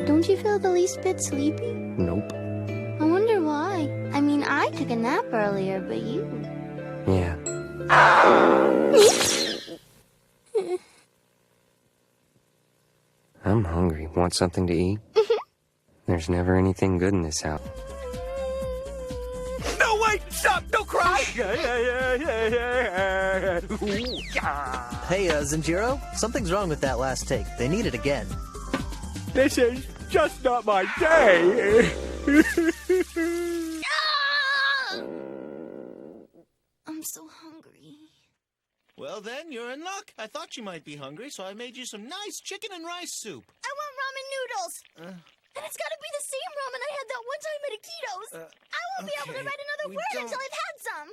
Don't you feel the least bit sleepy? Nope. I wonder why. I mean, I took a nap earlier, but you... Yeah. I'm hungry. Want something to eat? There's never anything good in this house. No, wait! Stop! Don't cry! Hey, Zenjiro, something's wrong with that last take. They need it again. This is just not my day! I'm so hungry. Well, then, you're in luck. I thought you might be hungry, so I made you some nice chicken and rice soup. I want ramen noodles! And it's gotta be the same ramen I had that one time at Akito's! I won't be able to write another word until I've had some!